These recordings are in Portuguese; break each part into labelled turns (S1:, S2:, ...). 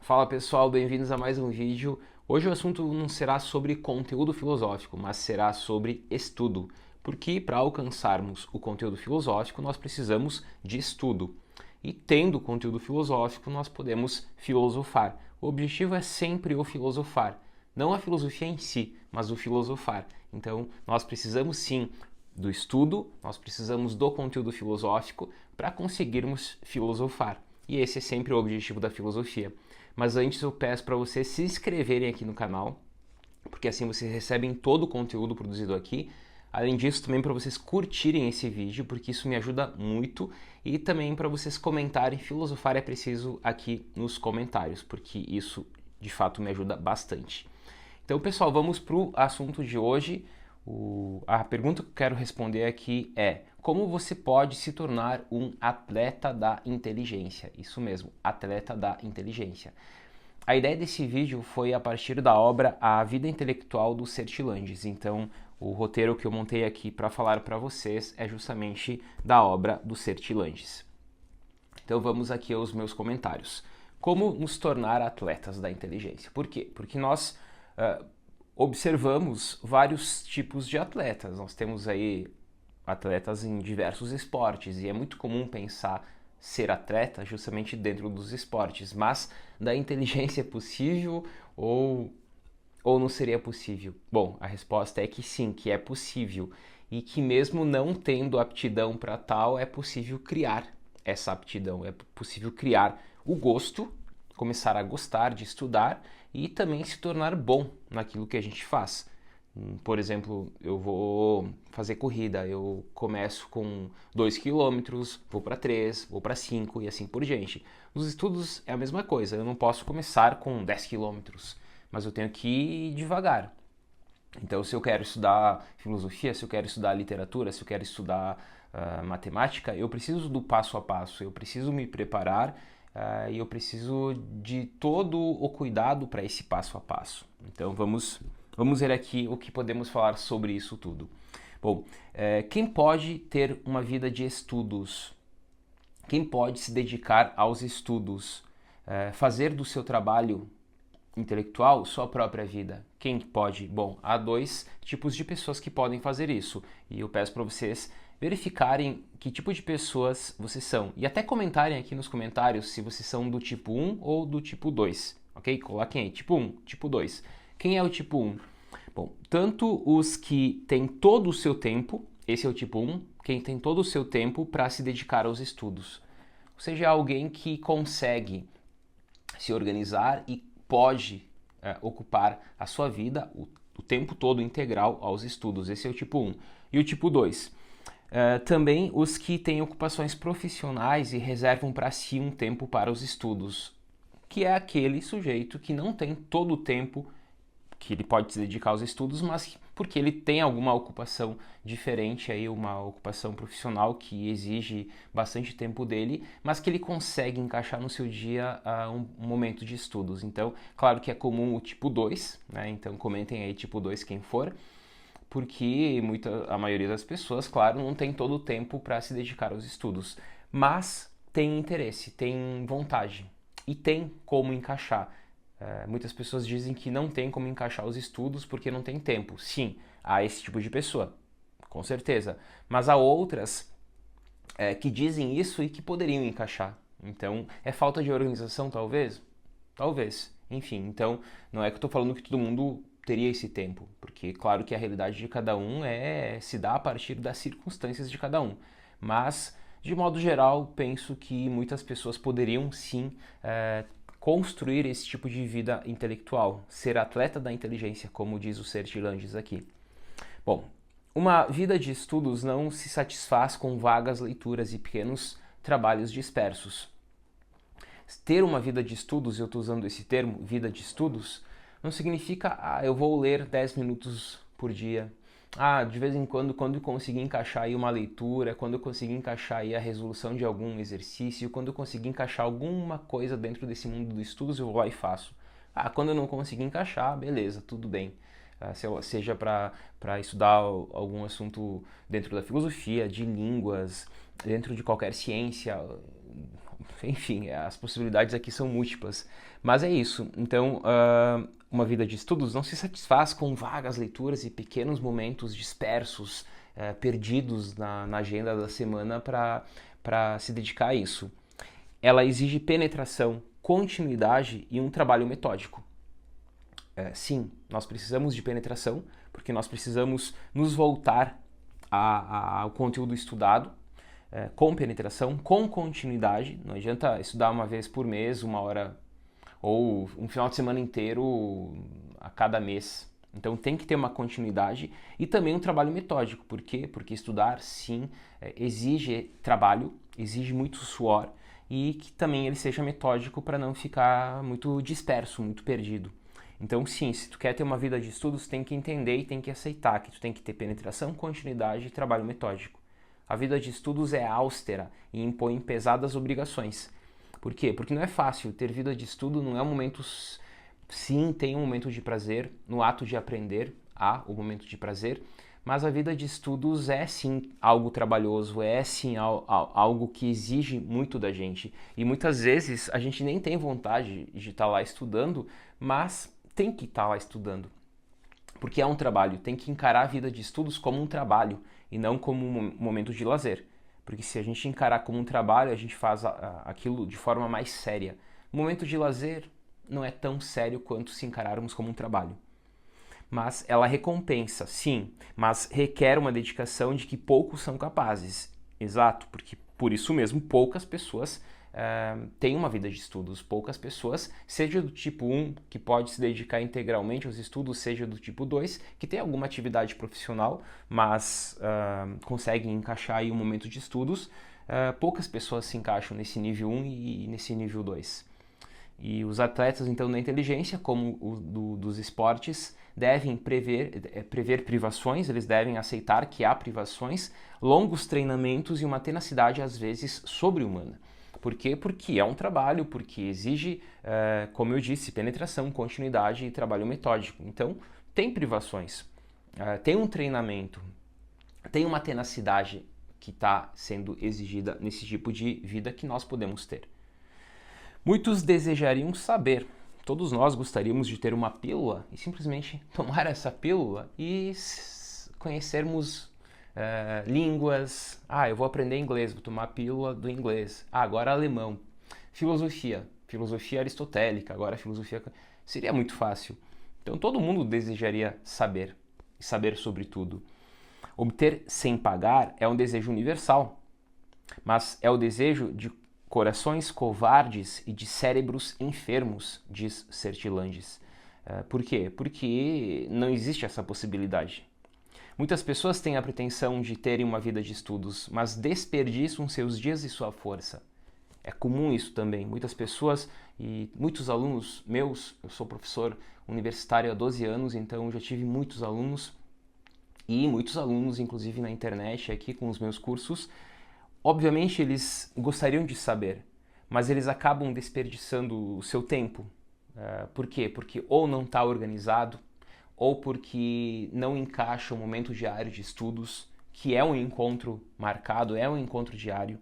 S1: Fala pessoal, bem-vindos a mais um vídeo. Hoje o assunto não será sobre conteúdo filosófico, mas será sobre estudo, porque para alcançarmos o conteúdo filosófico nós precisamos de estudo. E tendo conteúdo filosófico nós podemos filosofar. O objetivo é sempre o filosofar, não a filosofia em si, mas o filosofar. Então nós precisamos sim do estudo, nós precisamos do conteúdo filosófico para conseguirmos filosofar. E esse é sempre o objetivo da filosofia. Mas antes eu peço para vocês se inscreverem aqui no canal, porque assim vocês recebem todo o conteúdo produzido aqui. Além disso, também para vocês curtirem esse vídeo, porque isso me ajuda muito. E também para vocês comentarem, filosofar é preciso aqui nos comentários, porque isso de fato me ajuda bastante. Então, pessoal, vamos para o assunto de hoje. A pergunta que eu quero responder aqui é: como você pode se tornar um atleta da inteligência? Isso mesmo, atleta da inteligência. A ideia desse vídeo foi a partir da obra A Vida Intelectual do Sertilanges. Então, o roteiro que eu montei aqui para falar para vocês é justamente da obra do Sertilanges. Então, vamos aqui aos meus comentários. Como nos tornar atletas da inteligência? Por quê? Porque nós observamos vários tipos de atletas. Nós temos aí atletas em diversos esportes e é muito comum pensar ser atleta justamente dentro dos esportes, mas da inteligência é possível ou não seria possível? Bom, a resposta é que sim, que é possível e que mesmo não tendo aptidão para tal, é possível criar essa aptidão, é possível criar o gosto, começar a gostar de estudar e também se tornar bom naquilo que a gente faz. Por exemplo, eu vou fazer corrida, eu começo com 2 quilômetros, vou para 3, vou para 5 e assim por diante. Nos estudos é a mesma coisa, eu não posso começar com 10 quilômetros, mas eu tenho que ir devagar. Então, se eu quero estudar filosofia, se eu quero estudar literatura, se eu quero estudar matemática, eu preciso do passo a passo, eu preciso me preparar e eu preciso de todo o cuidado para esse passo a passo. Então, vamos ver aqui o que podemos falar sobre isso tudo. Bom, quem pode ter uma vida de estudos? Quem pode se dedicar aos estudos? Fazer do seu trabalho intelectual sua própria vida. Quem pode? Bom, há dois tipos de pessoas que podem fazer isso. E eu peço para vocês verificarem que tipo de pessoas vocês são. E até comentarem aqui nos comentários se vocês são do tipo 1 ou do tipo 2. Ok? Coloquem aí, tipo 1, tipo 2. Quem é o tipo 1? Bom, tanto os que têm todo o seu tempo, esse é o tipo 1, quem tem todo o seu tempo para se dedicar aos estudos. Ou seja, alguém que consegue se organizar e pode ocupar a sua vida, o tempo todo integral aos estudos. Esse é o tipo 1. E o tipo 2? Também os que têm ocupações profissionais e reservam para si um tempo para os estudos, que é aquele sujeito que não tem todo o tempo que ele pode se dedicar aos estudos, mas porque ele tem alguma ocupação diferente, aí, uma ocupação profissional que exige bastante tempo dele, mas que ele consegue encaixar no seu dia um momento de estudos. Então, claro que é comum o tipo 2, né? Então comentem aí tipo 2 quem for, porque a maioria das pessoas, claro, não tem todo o tempo para se dedicar aos estudos, mas tem interesse, tem vontade e tem como encaixar. Muitas pessoas dizem que não tem como encaixar os estudos porque não tem tempo. Sim, há esse tipo de pessoa, com certeza. Mas há outras que dizem isso e que poderiam encaixar. Então, é falta de organização, talvez? Talvez. Enfim, então, não é que eu estou falando que todo mundo teria esse tempo, porque claro que a realidade de cada um se dá a partir das circunstâncias de cada um. Mas, de modo geral, penso que muitas pessoas poderiam sim construir esse tipo de vida intelectual, ser atleta da inteligência, como diz o Sertilanges aqui. Bom, uma vida de estudos não se satisfaz com vagas leituras e pequenos trabalhos dispersos. Ter uma vida de estudos, eu estou usando esse termo, vida de estudos, não significa, eu vou ler 10 minutos por dia. De vez em quando eu conseguir encaixar aí uma leitura, quando eu conseguir encaixar aí a resolução de algum exercício, quando eu conseguir encaixar alguma coisa dentro desse mundo dos estudos, eu vou lá e faço. Quando eu não conseguir encaixar, beleza, tudo bem. Seja para estudar algum assunto dentro da filosofia, de línguas, dentro de qualquer ciência, enfim, as possibilidades aqui são múltiplas. Mas é isso. Então, uma vida de estudos não se satisfaz com vagas leituras e pequenos momentos dispersos, perdidos na agenda da semana para se dedicar a isso. Ela exige penetração, continuidade e um trabalho metódico. Sim, nós precisamos de penetração, porque nós precisamos nos voltar ao conteúdo estudado, com penetração, com continuidade. Não adianta estudar uma vez por mês, uma hora, ou um final de semana inteiro a cada mês. Então tem que ter uma continuidade e também um trabalho metódico. Por quê? Porque estudar, sim, exige trabalho, exige muito suor e que também ele seja metódico para não ficar muito disperso, muito perdido. Então, sim, se tu quer ter uma vida de estudos, tem que entender e tem que aceitar que tu tem que ter penetração, continuidade e trabalho metódico. A vida de estudos é austera e impõe pesadas obrigações. Por quê? Porque não é fácil. Ter vida de estudo não é um momento... Sim, tem um momento de prazer no ato de aprender, há o momento de prazer, mas a vida de estudos é sim algo trabalhoso, é sim algo que exige muito da gente. E muitas vezes a gente nem tem vontade de estar lá estudando, mas tem que estar lá estudando. Porque é um trabalho, tem que encarar a vida de estudos como um trabalho e não como um momento de lazer. Porque se a gente encarar como um trabalho, a gente faz aquilo de forma mais séria. O momento de lazer não é tão sério quanto se encararmos como um trabalho. Mas ela recompensa, sim, mas requer uma dedicação de que poucos são capazes. Exato, porque por isso mesmo poucas pessoas têm uma vida de estudos. Poucas pessoas, seja do tipo 1, que pode se dedicar integralmente aos estudos, seja do tipo 2, que tem alguma atividade profissional, mas conseguem encaixar aí um momento de estudos. Poucas pessoas se encaixam nesse nível 1 e nesse nível 2. E os atletas, então, da inteligência, como dos esportes, devem prever privações, eles devem aceitar que há privações, longos treinamentos e uma tenacidade, às vezes, sobre-humana. Por quê? Porque é um trabalho, porque exige, como eu disse, penetração, continuidade e trabalho metódico. Então, tem privações, tem um treinamento, tem uma tenacidade que está sendo exigida nesse tipo de vida que nós podemos ter. Muitos desejariam saber, todos nós gostaríamos de ter uma pílula e simplesmente tomar essa pílula e conhecermos línguas. Eu vou aprender inglês, vou tomar a pílula do inglês. Agora alemão. Filosofia aristotélica, agora filosofia... Seria muito fácil. Então todo mundo desejaria saber, e saber sobre tudo. Obter sem pagar é um desejo universal, mas é o desejo de corações covardes e de cérebros enfermos, diz Sertilanges. Por quê? Porque não existe essa possibilidade. Muitas pessoas têm a pretensão de terem uma vida de estudos, mas desperdiçam seus dias e sua força. É comum isso também. Muitas pessoas e muitos alunos meus, eu sou professor universitário há 12 anos, então já tive muitos alunos e muitos alunos, inclusive na internet, aqui com os meus cursos. Obviamente eles gostariam de saber, mas eles acabam desperdiçando o seu tempo. Por quê? Porque ou não está organizado, ou porque não encaixa o momento diário de estudos, que é um encontro marcado, é um encontro diário.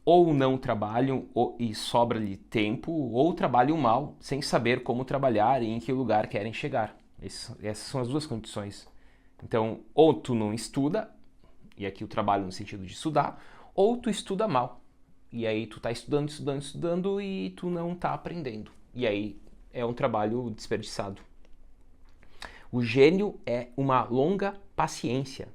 S1: Ou não trabalham e sobra-lhe tempo, ou trabalham mal, sem saber como trabalhar e em que lugar querem chegar. Essas são as duas condições. Então, ou tu não estuda, e aqui o trabalho no sentido de estudar, ou tu estuda mal. E aí tu tá estudando e tu não tá aprendendo. E aí é um trabalho desperdiçado. O gênio é uma longa paciência,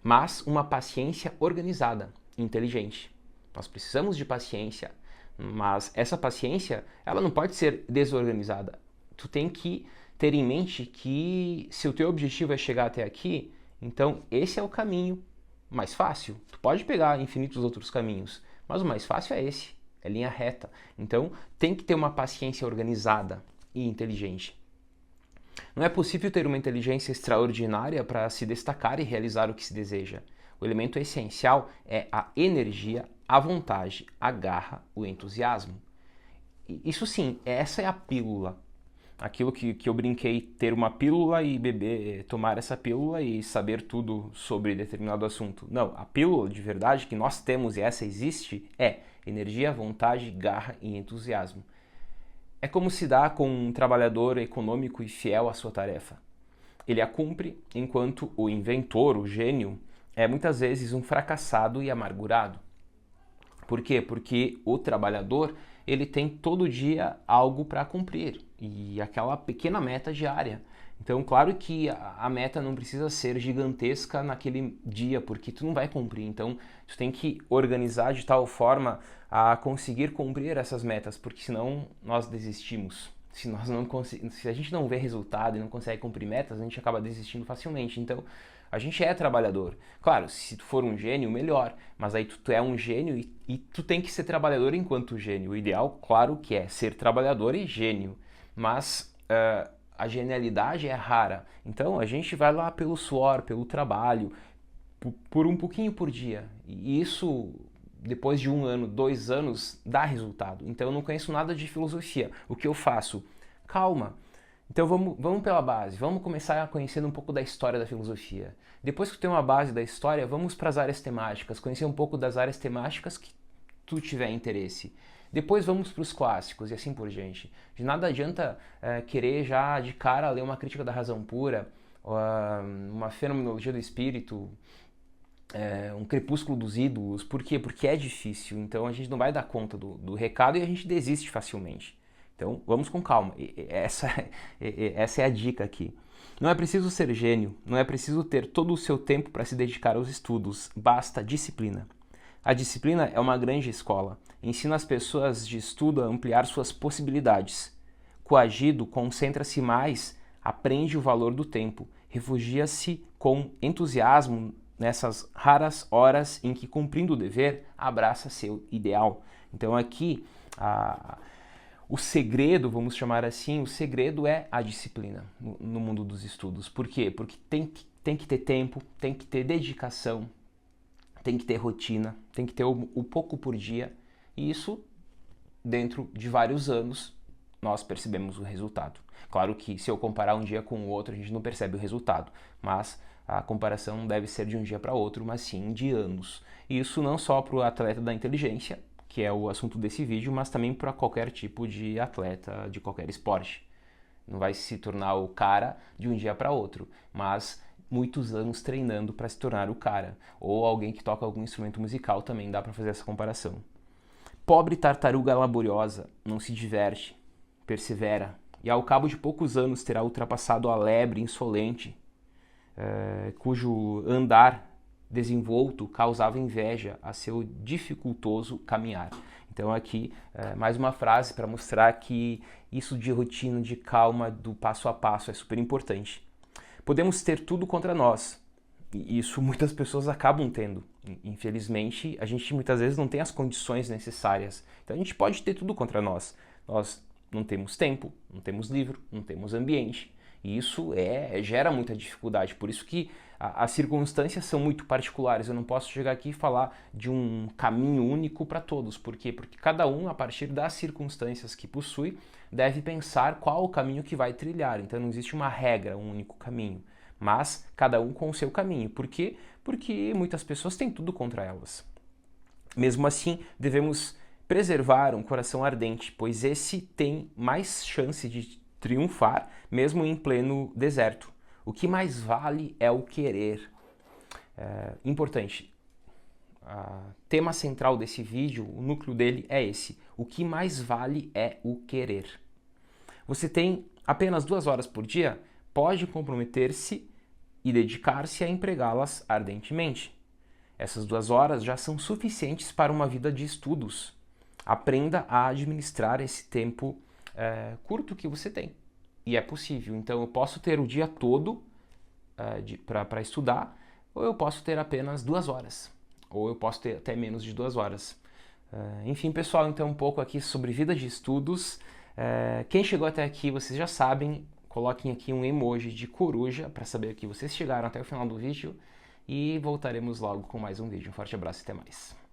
S1: mas uma paciência organizada, inteligente. Nós precisamos de paciência, mas essa paciência, ela não pode ser desorganizada. Tu tem que ter em mente que se o teu objetivo é chegar até aqui, então, esse é o caminho mais fácil. Tu pode pegar infinitos outros caminhos, mas o mais fácil é esse, é linha reta. Então, tem que ter uma paciência organizada e inteligente. Não é possível ter uma inteligência extraordinária para se destacar e realizar o que se deseja. O elemento essencial é a energia, a vontade, a garra, o entusiasmo. Isso sim, essa é a pílula. aquilo que eu brinquei, ter uma pílula e beber, tomar essa pílula e saber tudo sobre determinado assunto. Não, a pílula de verdade que nós temos e essa existe é energia, vontade, garra e entusiasmo. É como se dá com um trabalhador econômico e fiel à sua tarefa. Ele a cumpre, enquanto o inventor, o gênio, é muitas vezes um fracassado e amargurado. Por quê? Porque o trabalhador, ele tem todo dia algo para cumprir e aquela pequena meta diária. Então, claro que a meta não precisa ser gigantesca naquele dia, porque tu não vai cumprir. Então, tu tem que organizar de tal forma a conseguir cumprir essas metas, porque senão nós desistimos. Se a gente não vê resultado e não consegue cumprir metas, a gente acaba desistindo facilmente. Então, a gente é trabalhador. Claro, se tu for um gênio, melhor. Mas aí tu é um gênio e tu tem que ser trabalhador enquanto gênio. O ideal, claro que é ser trabalhador e gênio. Mas a genialidade é rara. Então a gente vai lá pelo suor, pelo trabalho, por um pouquinho por dia. E isso, depois de 1 ano, 2 anos, dá resultado. Então eu não conheço nada de filosofia. O que eu faço? Calma. Então vamos pela base, vamos começar conhecendo um pouco da história da filosofia. Depois que tu tem uma base da história, vamos para as áreas temáticas, conhecer um pouco das áreas temáticas que tu tiver interesse. Depois vamos para os clássicos e assim por diante. De nada adianta querer já de cara ler uma crítica da razão pura, uma fenomenologia do espírito, um crepúsculo dos ídolos. Por quê? Porque é difícil, então a gente não vai dar conta do recado e a gente desiste facilmente. Então, vamos com calma. Essa é a dica aqui. Não é preciso ser gênio, não é preciso ter todo o seu tempo para se dedicar aos estudos, basta disciplina. A disciplina é uma grande escola. Ensina as pessoas de estudo a ampliar suas possibilidades. Coagido, concentra-se mais, aprende o valor do tempo, refugia-se com entusiasmo nessas raras horas em que, cumprindo o dever, abraça seu ideal. Então aqui, o segredo, vamos chamar assim, o segredo é a disciplina no mundo dos estudos. Por quê? Porque tem que ter tempo, tem que ter dedicação, tem que ter rotina, tem que ter o pouco por dia. E isso, dentro de vários anos, nós percebemos o resultado. Claro que se eu comparar um dia com o outro, a gente não percebe o resultado, mas a comparação não deve ser de um dia para outro, mas sim de anos. E isso não só para o atleta da inteligência, que é o assunto desse vídeo, mas também para qualquer tipo de atleta de qualquer esporte. Não vai se tornar o cara de um dia para outro, mas muitos anos treinando para se tornar o cara. Ou alguém que toca algum instrumento musical também dá para fazer essa comparação. Pobre tartaruga laboriosa, não se diverte, persevera, e ao cabo de poucos anos terá ultrapassado a lebre insolente, cujo andar desenvolto causava inveja a seu dificultoso caminhar. Então aqui mais uma frase para mostrar que isso de rotina, de calma, do passo a passo é super importante. Podemos ter tudo contra nós, e isso muitas pessoas acabam tendo. Infelizmente, a gente muitas vezes não tem as condições necessárias. Então a gente pode ter tudo contra nós. Nós não temos tempo, não temos livro, não temos ambiente. E isso gera muita dificuldade. Por isso que as circunstâncias são muito particulares. Eu não posso chegar aqui e falar de um caminho único para todos. Por quê? Porque cada um, a partir das circunstâncias que possui, deve pensar qual o caminho que vai trilhar. Então não existe uma regra, um único caminho. Mas cada um com o seu caminho. Por quê? Porque muitas pessoas têm tudo contra elas. Mesmo assim, devemos preservar um coração ardente, pois esse tem mais chance de triunfar, mesmo em pleno deserto. O que mais vale é o querer. Importante. Tema central desse vídeo, o núcleo dele é esse. O que mais vale é o querer. Você tem apenas 2 horas por dia, pode comprometer-se e dedicar-se a empregá-las ardentemente. Essas 2 horas já são suficientes para uma vida de estudos. Aprenda a administrar esse tempo curto que você tem. E é possível. Então eu posso ter o dia todo para estudar, ou eu posso ter apenas 2 horas. Ou eu posso ter até menos de 2 horas. Enfim, pessoal, então um pouco aqui sobre vida de estudos. Quem chegou até aqui, vocês já sabem, coloquem aqui um emoji de coruja para saber que vocês chegaram até o final do vídeo. E voltaremos logo com mais um vídeo. Um forte abraço e até mais.